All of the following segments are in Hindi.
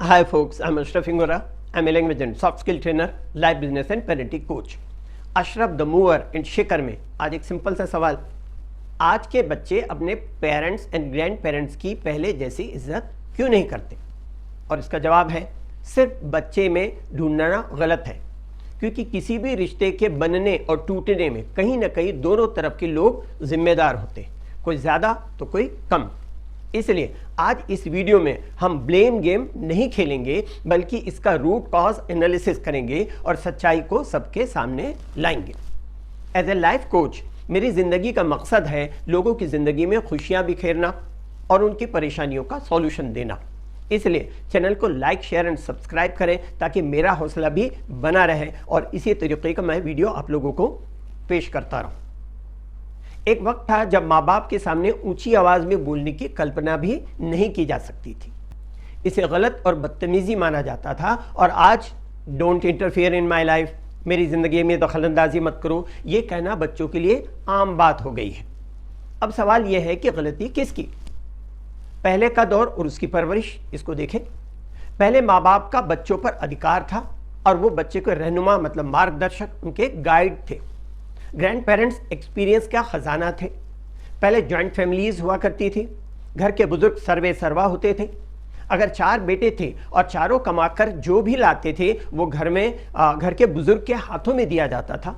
Hi folks, I'm Ashraf Ingora. I'm a language and soft skill trainer, life business and parenting coach. Ashraf the mover and shaker में आज एक सिंपल सा सवाल, आज के बच्चे अपने पेरेंट्स एंड ग्रैंड पेरेंट्स की पहले जैसी इज्जत क्यों नहीं करते? और इसका जवाब है सिर्फ बच्चे में ढूंढना गलत है, क्योंकि किसी भी रिश्ते के बनने और टूटने में कहीं ना कहीं दोनों तरफ के लोग जिम्मेदार होते हैं, कोई ज़्यादा तो कोई कम। इसलिए आज इस वीडियो में हम ब्लेम गेम नहीं खेलेंगे, बल्कि इसका रूट कॉज एनालिसिस करेंगे और सच्चाई को सबके सामने लाएंगे। एज ए लाइफ कोच मेरी ज़िंदगी का मकसद है लोगों की ज़िंदगी में खुशियां बिखेरना और उनकी परेशानियों का सॉल्यूशन देना। इसलिए चैनल को लाइक, शेयर एंड सब्सक्राइब करें ताकि मेरा हौसला भी बना रहे और इसी तरीके का मैं वीडियो आप लोगों को पेश करता रहूं। एक वक्त था जब माँ बाप के सामने ऊंची आवाज में बोलने की कल्पना भी नहीं की जा सकती थी। इसे गलत और बदतमीजी माना जाता था। और आज don't interfere in my life, मेरी जिंदगी में दखलंदाजी मत करो, ये कहना बच्चों के लिए आम बात हो गई है। अब सवाल यह है कि गलती किसकी? पहले का दौर और उसकी परवरिश, इसको देखें। पहले माँ बाप का बच्चों पर अधिकार था और वो बच्चे को रहनुमा मतलब मार्गदर्शक, उनके गाइड थे। ग्रैंड पेरेंट्स एक्सपीरियंस का खजाना थे। पहले जॉइंट फैमिलीज हुआ करती थी, घर के बुजुर्ग सर्वे सर्वा होते थे। अगर 4 बेटे थे और चारों कमाकर जो भी लाते थे वो घर के बुजुर्ग के हाथों में दिया जाता था।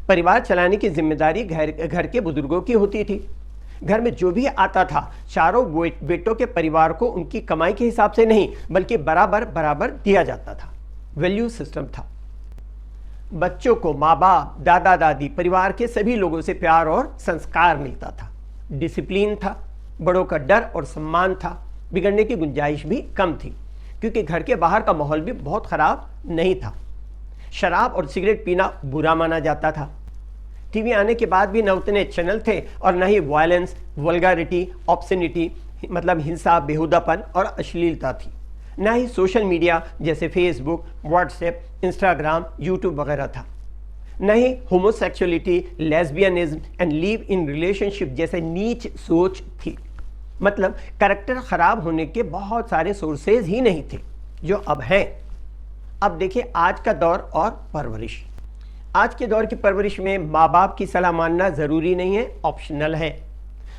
परिवार चलाने की जिम्मेदारी घर के बुजुर्गों की होती थी। घर में जो भी आता था चारों बेटों के परिवार को उनकी कमाई के हिसाब से नहीं बल्कि बराबर बराबर दिया जाता था। वैल्यू सिस्टम था। बच्चों को माँ बाप, दादा दादी, परिवार के सभी लोगों से प्यार और संस्कार मिलता था। डिसिप्लिन था, बड़ों का डर और सम्मान था। बिगड़ने की गुंजाइश भी कम थी, क्योंकि घर के बाहर का माहौल भी बहुत खराब नहीं था। शराब और सिगरेट पीना बुरा माना जाता था। टीवी आने के बाद भी न उतने चैनल थे और न ही वायलेंस, वल्गैरिटी, ऑब्ससेनिटी मतलब हिंसा, बेहुदापन और अश्लीलता थी। न ही सोशल मीडिया जैसे फेसबुक, व्हाट्सएप, इंस्टाग्राम, यूट्यूब वगैरह था। न ही homosexuality, lesbianism and live in relationship जैसे नीच सोच थी। मतलब कैरेक्टर खराब होने के बहुत सारे सोर्सेज ही नहीं थे जो अब हैं। अब देखिए आज का दौर और परवरिश। आज के दौर की परवरिश में माँ बाप की सलाह मानना ज़रूरी नहीं है, ऑप्शनल है।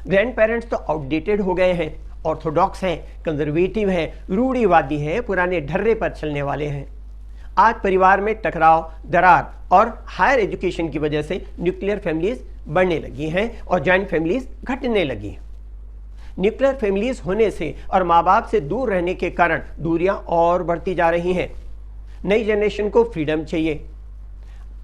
ग्रैंड पेरेंट्स तो आउटडेटेड हो गए हैं, ऑर्थोडॉक्स हैं, कंजर्वेटिव हैं, रूढ़िवादी हैं, पुराने ढर्रे पर चलने वाले हैं। आज परिवार में टकराव, दरार और हायर एजुकेशन की वजह से न्यूक्लियर फैमिलीज बढ़ने लगी हैं और जॉइंट फैमिलीज घटने लगी हैं। न्यूक्लियर फैमिलीज होने से और माँ बाप से दूर रहने के कारण दूरियां और बढ़ती जा रही हैं। नई जनरेशन को फ्रीडम चाहिए,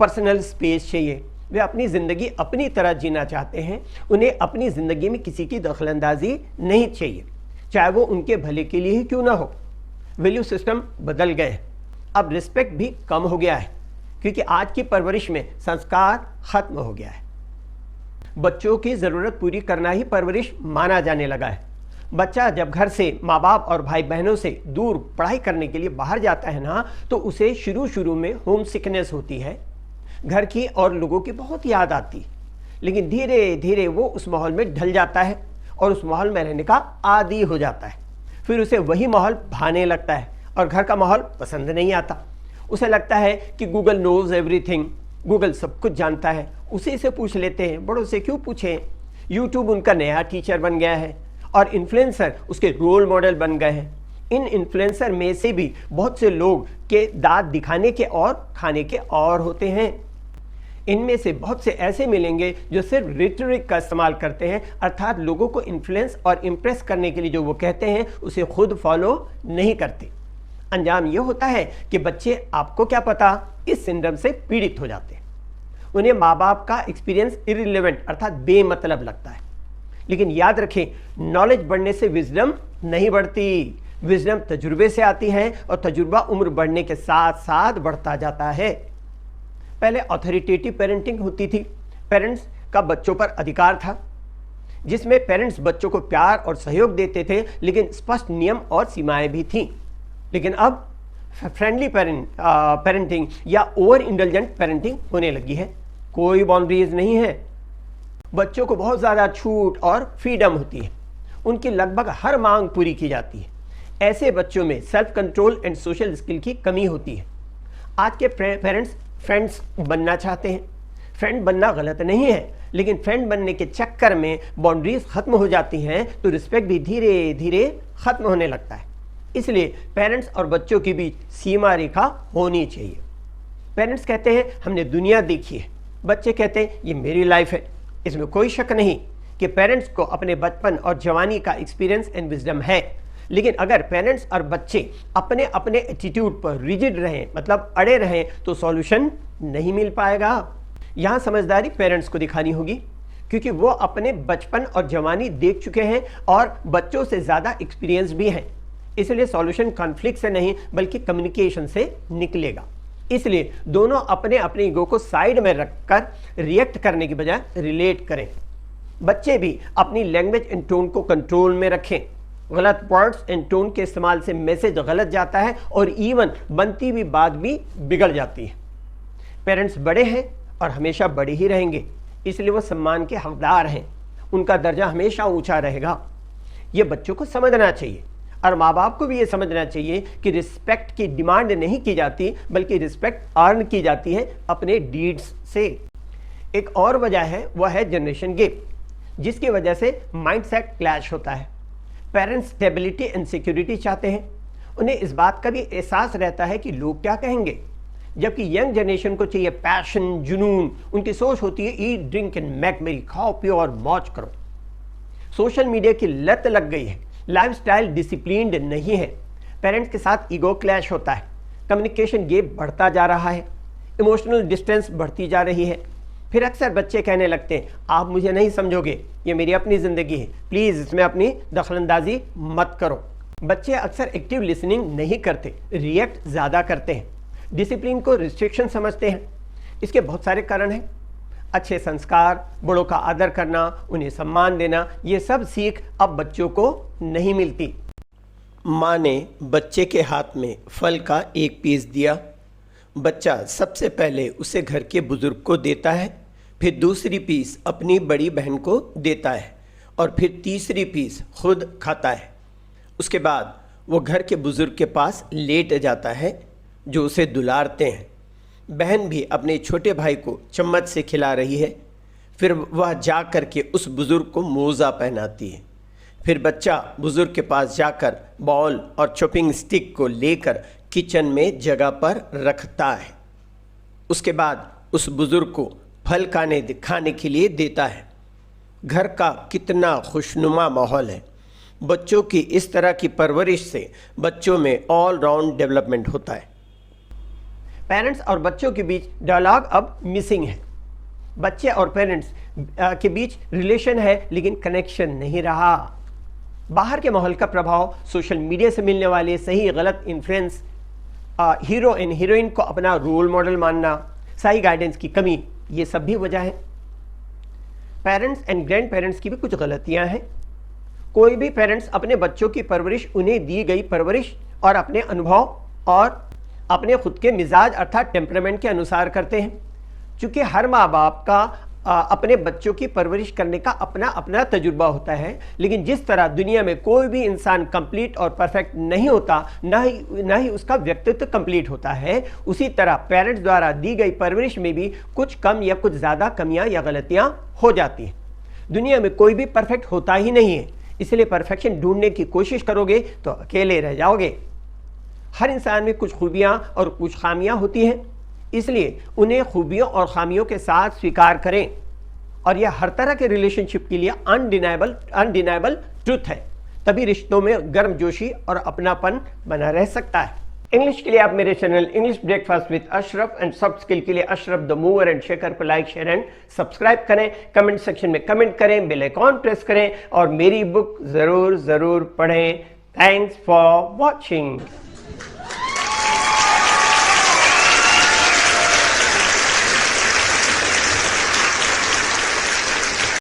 पर्सनल स्पेस चाहिए। वे अपनी ज़िंदगी अपनी तरह जीना चाहते हैं। उन्हें अपनी ज़िंदगी में किसी की दखलंदाजी नहीं चाहिए, चाहे वो उनके भले के लिए ही क्यों ना हो। वैल्यू सिस्टम बदल गए हैं। अब रिस्पेक्ट भी कम हो गया है, क्योंकि आज की परवरिश में संस्कार खत्म हो गया है। बच्चों की ज़रूरत पूरी करना ही परवरिश माना जाने लगा है। बच्चा जब घर से माँ बाप और भाई बहनों से दूर पढ़ाई करने के लिए बाहर जाता है ना, तो उसे शुरू में होम सिकनेस होती है, घर की और लोगों की बहुत याद आती। लेकिन धीरे धीरे वो उस माहौल में ढल जाता है और उस माहौल में रहने का आदी हो जाता है। फिर उसे वही माहौल भाने लगता है और घर का माहौल पसंद नहीं आता। उसे लगता है कि गूगल नोज एवरीथिंग, गूगल सब कुछ जानता है, उसी से पूछ लेते हैं, बड़ों से क्यों पूछें। यूट्यूब उनका नया टीचर बन गया है और इन्फ्लुएंसर उसके रोल मॉडल बन गए हैं। इन इन्फ्लुएंसर में से भी बहुत से लोग के दांत दिखाने के और खाने के और होते हैं। इनमें से बहुत से ऐसे मिलेंगे जो सिर्फ रिटोरिक का इस्तेमाल करते हैं, अर्थात लोगों को इन्फ्लुएंस और इम्प्रेस करने के लिए जो वो कहते हैं उसे खुद फॉलो नहीं करते। अंजाम यह होता है कि बच्चे आपको क्या पता इस सिंड्रोम से पीड़ित हो जाते हैं। उन्हें माँ बाप का एक्सपीरियंस इररिलेवेंट अर्थात बेमतलब लगता है। लेकिन याद रखें, नॉलेज बढ़ने से विजडम नहीं बढ़ती। विजडम तजुर्बे से आती है और तजुर्बा उम्र बढ़ने के साथ साथ बढ़ता जाता है। पहले अथॉरिटेटिव पेरेंटिंग होती थी। पेरेंट्स का बच्चों पर अधिकार था, जिसमें पेरेंट्स बच्चों को प्यार और सहयोग देते थे, लेकिन स्पष्ट नियम और सीमाएं भी थीं। लेकिन अब फ्रेंडली पेरेंटिंग या ओवर इंडल्जेंट पेरेंटिंग होने लगी है। कोई बाउंड्रीज नहीं है। बच्चों को बहुत ज़्यादा छूट और फ्रीडम होती है। उनकी लगभग हर मांग पूरी की जाती है। ऐसे बच्चों में self control and social skill की कमी होती है। आज के पेरेंट्स फ्रेंड्स बनना चाहते हैं। फ्रेंड बनना गलत नहीं है, लेकिन फ्रेंड बनने के चक्कर में बाउंड्रीज खत्म हो जाती हैं तो रिस्पेक्ट भी धीरे धीरे खत्म होने लगता है। इसलिए पेरेंट्स और बच्चों के बीच सीमा रेखा होनी चाहिए। पेरेंट्स कहते हैं हमने दुनिया देखी है, बच्चे कहते हैं ये मेरी लाइफ है। इसमें कोई शक नहीं कि पेरेंट्स को अपने बचपन और जवानी का एक्सपीरियंस एंड विजडम है, लेकिन अगर पेरेंट्स और बच्चे अपने अपने एटीट्यूड पर रिजिड रहें, मतलब अड़े रहें, तो सॉल्यूशन नहीं मिल पाएगा। यहाँ समझदारी पेरेंट्स को दिखानी होगी, क्योंकि वो अपने बचपन और जवानी देख चुके हैं और बच्चों से ज़्यादा एक्सपीरियंस भी हैं। इसलिए सॉल्यूशन कॉन्फ्लिक्ट से नहीं बल्कि कम्युनिकेशन से निकलेगा। इसलिए दोनों अपने अपने ईगो को साइड में रखकर रिएक्ट करने की बजाय रिलेट करें। बच्चे भी अपनी लैंग्वेज एंड टोन को कंट्रोल में रखें। गलत वर्ड्स एंड टोन के इस्तेमाल से मैसेज गलत जाता है और इवन बनती हुई बात भी बिगड़ जाती है। पेरेंट्स बड़े हैं और हमेशा बड़े ही रहेंगे, इसलिए वो सम्मान के हकदार हैं। उनका दर्जा हमेशा ऊंचा रहेगा। ये बच्चों को समझना चाहिए और माँ बाप को भी ये समझना चाहिए कि रिस्पेक्ट की डिमांड नहीं की जाती, बल्कि रिस्पेक्ट अर्न की जाती है अपने डीड्स से। एक और वजह है, वह है जनरेशन गैप, जिसकी वजह से माइंडसेट क्लैश होता है। पेरेंट्स स्टेबिलिटी एंड सिक्योरिटी चाहते हैं। उन्हें इस बात का भी एहसास रहता है कि लोग क्या कहेंगे, जबकि यंग जनरेशन को चाहिए पैशन, जुनून। उनकी सोच होती है ईट ड्रिंक एंड मेक मेरी, खाओ पियो और मौज करो। सोशल मीडिया की लत लग गई है, लाइफस्टाइल डिसिप्लिन्ड नहीं है। पेरेंट्स के साथ ईगो क्लैश होता है, कम्युनिकेशन गैप बढ़ता जा रहा है, इमोशनल डिस्टेंस बढ़ती जा रही है। फिर अक्सर बच्चे कहने लगते हैं आप मुझे नहीं समझोगे, ये मेरी अपनी ज़िंदगी है, प्लीज़ इसमें अपनी दखलंदाजी मत करो। बच्चे अक्सर एक्टिव लिसनिंग नहीं करते, रिएक्ट ज़्यादा करते हैं, डिसिप्लिन को रिस्ट्रिक्शन समझते हैं। इसके बहुत सारे कारण हैं। अच्छे संस्कार, बड़ों का आदर करना, उन्हें सम्मान देना, ये सब सीख अब बच्चों को नहीं मिलती। माँ ने बच्चे के हाथ में फल का एक पीस दिया। बच्चा सबसे पहले उसे घर के बुजुर्ग को देता है, फिर दूसरी पीस अपनी बड़ी बहन को देता है और फिर तीसरी पीस खुद खाता है। उसके बाद वो घर के बुजुर्ग के पास लेट जाता है जो उसे दुलारते हैं। बहन भी अपने छोटे भाई को चम्मच से खिला रही है, फिर वह जा कर के उस बुज़ुर्ग को मोज़ा पहनाती है। फिर बच्चा बुज़ुर्ग के पास जाकर बॉल और चॉपिंग स्टिक को लेकर किचन में जगह पर रखता है। उसके बाद उस बुज़ुर्ग को फल खाने के लिए देता है। घर का कितना खुशनुमा माहौल है। बच्चों की इस तरह की परवरिश से बच्चों में ऑल राउंड डेवलपमेंट होता है। पेरेंट्स और बच्चों के बीच डायलॉग अब मिसिंग है। बच्चे और पेरेंट्स के बीच रिलेशन है, लेकिन कनेक्शन नहीं रहा। बाहर के माहौल का प्रभाव, सोशल मीडिया से मिलने वाले सही गलत इन्फ्लुएंस, हीरो एंड हीरोइन को अपना रोल मॉडल मानना, सही गाइडेंस की कमी, ये सब भी वजह है। पेरेंट्स एंड ग्रैंड पेरेंट्स की भी कुछ गलतियां हैं। कोई भी पेरेंट्स अपने बच्चों की परवरिश उन्हें दी गई परवरिश और अपने अनुभव और अपने खुद के मिजाज अर्थात टेम्परामेंट के अनुसार करते हैं। चूँकि हर माँ बाप का अपने बच्चों की परवरिश करने का अपना अपना तजुर्बा होता है, लेकिन जिस तरह दुनिया में कोई भी इंसान कंप्लीट और परफेक्ट नहीं होता, ना ही उसका व्यक्तित्व कंप्लीट होता है, उसी तरह पेरेंट्स द्वारा दी गई परवरिश में भी कुछ कम या कुछ ज़्यादा कमियां या गलतियां हो जाती हैं। दुनिया में कोई भी परफेक्ट होता ही नहीं है, इसलिए परफेक्शन ढूंढने की कोशिश करोगे तो अकेले रह जाओगे। हर इंसान में कुछ खूबियाँ और कुछ खामियाँ होती हैं, इसलिए उन्हें खूबियों और खामियों के साथ स्वीकार करें, और यह हर तरह के रिलेशनशिप के लिए अनडिनाइबल ट्रुथ है। तभी रिश्तों में गर्मजोशी और अपनापन बना रह सकता है। इंग्लिश के लिए आप मेरे channel English breakfast with Ashraf and soft skill के लिए Ashraf the mover and shaker को लाइक, शेयर एंड सब्सक्राइब करें। कमेंट सेक्शन में कमेंट करें, बेल आइकॉन प्रेस करें और मेरी बुक ज़रूर पढ़ें। Thanks for watching.